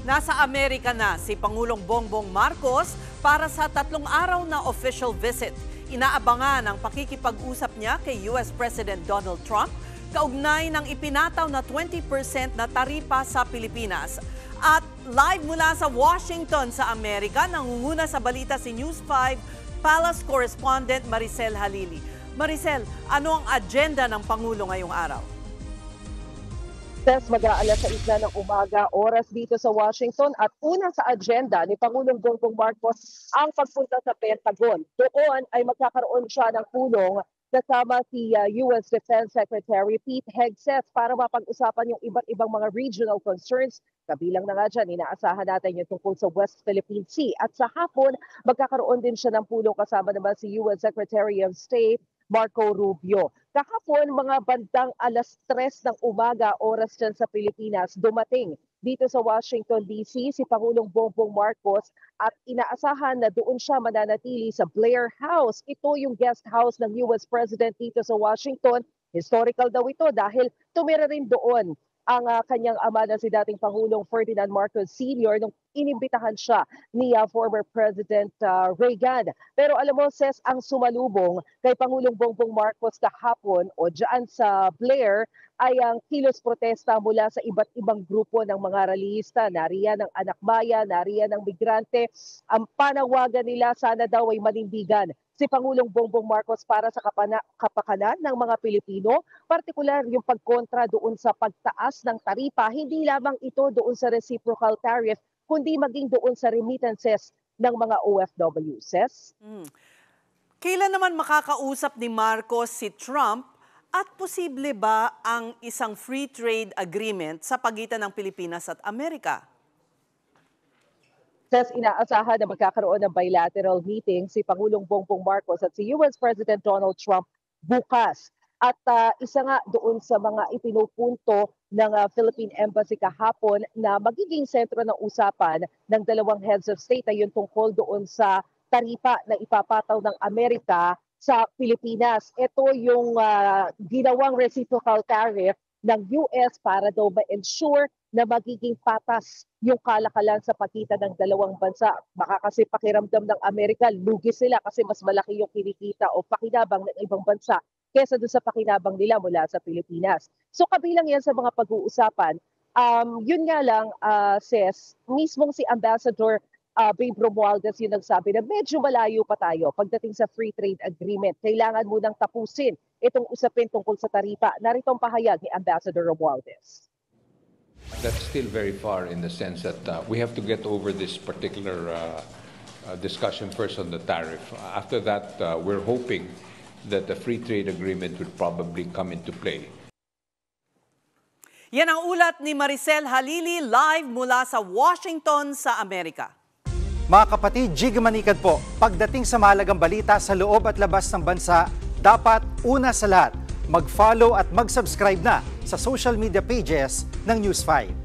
Nasa Amerika na si Pangulong Bongbong Marcos para sa 3 araw na official visit. Inaabangan ang pakikipag-usap niya kay US President Donald Trump kaugnay ng ipinataw na 20% na taripa sa Pilipinas. At live mula sa Washington sa Amerika, nangunguna sa balita si News 5 Palace Correspondent Maricel Halili. Maricel, ano ang agenda ng Pangulo ngayong araw? Mag-aalas 6 na ng umaga, oras dito sa Washington, at una sa agenda ni Pangulong Bongbong Marcos ang pagpunta sa Pentagon. Doon ay magkakaroon siya ng pulong kasama si US Defense Secretary Pete Hegseth para mapag-usapan yung iba't ibang mga regional concerns. Kabilang na nga dyan, inaasahan natin yung tungkol sa West Philippine Sea. At sa hapon, magkakaroon din siya ng pulong kasama naman si US Secretary of State Marco Rubio. Kahapon, mga bandang alas 3 ng umaga, oras dyan sa Pilipinas, dumating dito sa Washington, D.C. si Pangulong Bongbong Marcos at inaasahan na doon siya mananatili sa Blair House. Ito yung guest house ng US President dito sa Washington. Historical daw ito dahil tumira rin doon ang kanyang ama na si dating Pangulong Ferdinand Marcos Sr. nung inimbitahan siya ni former President Reagan. Pero alam mo, Ses, ang sumalubong kay Pangulong Bongbong Marcos kahapon o dyan sa Blair ay ang kilos protesta mula sa iba't ibang grupo ng mga rallyista. Nariyan ng anak bayan, nariyan ng migrante. Ang panawagan nila sana daw ay manindigan si Pangulong Bongbong Marcos para sa kapakanan ng mga Pilipino, partikular yung pagkontra doon sa pagtaas ng taripa, hindi lamang ito doon sa reciprocal tariff, kundi maging doon sa remittances ng mga OFWs. Kailan naman makakausap ni Marcos si Trump at posible ba ang isang free trade agreement sa pagitan ng Pilipinas at Amerika? Inaasahan na magkakaroon ng bilateral meeting si Pangulong Bongbong Marcos at si US President Donald Trump bukas. At isa nga doon sa mga ipinupunto ng Philippine Embassy kahapon na magiging sentro ng usapan ng dalawang heads of state ay yung tungkol doon sa taripa na ipapataw ng Amerika sa Pilipinas. Ito yung ginawang reciprocal tariff ng US para daw ma-ensure na magiging patas yung kalakalan sa pagitan ng dalawang bansa. Baka kasi pakiramdam ng Amerika, lugi sila kasi mas malaki yung kinikita o pakinabang ng ibang bansa kesa doon sa pakinabang nila mula sa Pilipinas. So kabilang yan sa mga pag-uusapan. Yun nga lang, Ses, mismong si Ambassador Babe Romualdez yung nagsabi na medyo malayo pa tayo pagdating sa free trade agreement. Kailangan munang tapusin itong usapin tungkol sa taripa. Narito ang pahayag ni Ambassador Romualdez. That's still very far in the sense that we have to get over this particular discussion first on the tariff. After that, we're hoping that the free trade agreement would probably come into play. Yan ang ulat ni Maricel Halili live mula sa Washington sa Amerika. Mga kapatid, Jig Manikad po. Pagdating sa mahalagang balita sa loob at labas ng bansa, dapat una sa lahat, mag-follow at mag-subscribe na sa social media pages ng News 5.